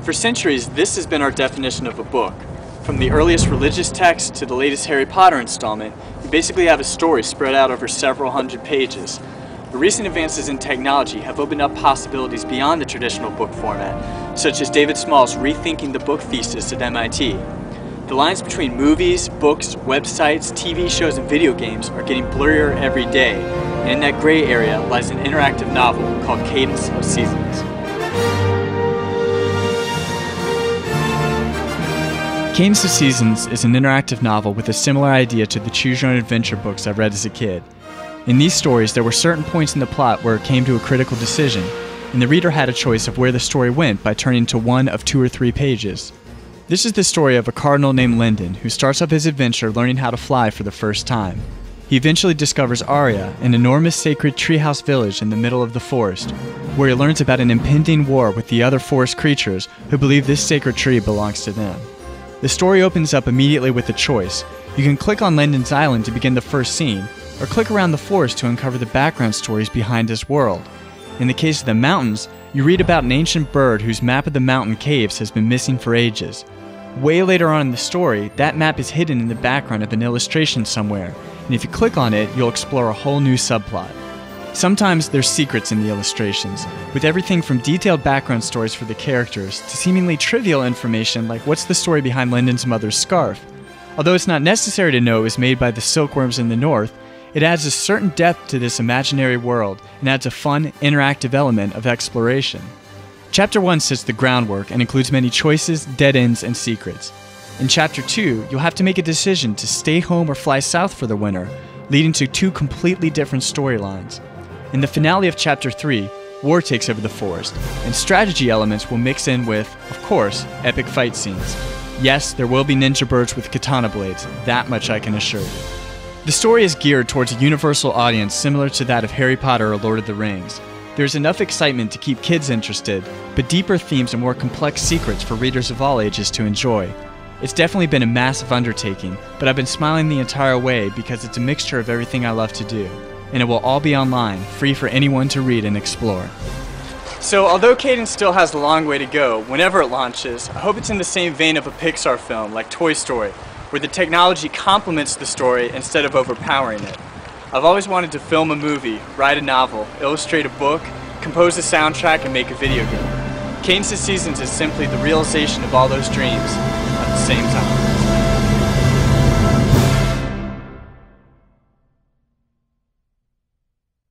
For centuries, this has been our definition of a book. From the earliest religious text to the latest Harry Potter installment, you basically have a story spread out over several hundred pages. The recent advances in technology have opened up possibilities beyond the traditional book format, such as David Small's Rethinking the Book Thesis at MIT. The lines between movies, books, websites, TV shows, and video games are getting blurrier every day, and in that gray area lies an interactive novel called Cadence of Seasons. Cadence of Seasons is an interactive novel with a similar idea to the choose-your-own-adventure books I've read as a kid. In these stories, there were certain points in the plot where it came to a critical decision, and the reader had a choice of where the story went by turning to one of 2 or 3 pages. This is the story of a cardinal named Lyndon who starts off his adventure learning how to fly for the first time. He eventually discovers Aria, an enormous sacred treehouse village in the middle of the forest, where he learns about an impending war with the other forest creatures who believe this sacred tree belongs to them. The story opens up immediately with a choice. You can click on Lyndon's Island to begin the first scene, or click around the forest to uncover the background stories behind his world. In the case of the mountains, you read about an ancient bird whose map of the mountain caves has been missing for ages. Way later on in the story, that map is hidden in the background of an illustration somewhere, and if you click on it, you'll explore a whole new subplot. Sometimes there's secrets in the illustrations, with everything from detailed background stories for the characters to seemingly trivial information like what's the story behind Lyndon's mother's scarf. Although it's not necessary to know it was made by the silkworms in the north, it adds a certain depth to this imaginary world and adds a fun, interactive element of exploration. Chapter 1 sets the groundwork and includes many choices, dead ends, and secrets. In Chapter 2, you'll have to make a decision to stay home or fly south for the winter, leading to 2 completely different storylines. In the finale of Chapter 3, war takes over the forest, and strategy elements will mix in with, of course, epic fight scenes. Yes, there will be ninja birds with katana blades, that much I can assure you. The story is geared towards a universal audience similar to that of Harry Potter or Lord of the Rings. There's enough excitement to keep kids interested, but deeper themes and more complex secrets for readers of all ages to enjoy. It's definitely been a massive undertaking, but I've been smiling the entire way because it's a mixture of everything I love to do. And it will all be online, free for anyone to read and explore. So although Cadence still has a long way to go, whenever it launches, I hope it's in the same vein of a Pixar film like Toy Story, where the technology complements the story instead of overpowering it. I've always wanted to film a movie, write a novel, illustrate a book, compose a soundtrack, and make a video game. Cadence of Seasons is simply the realization of all those dreams at the same time.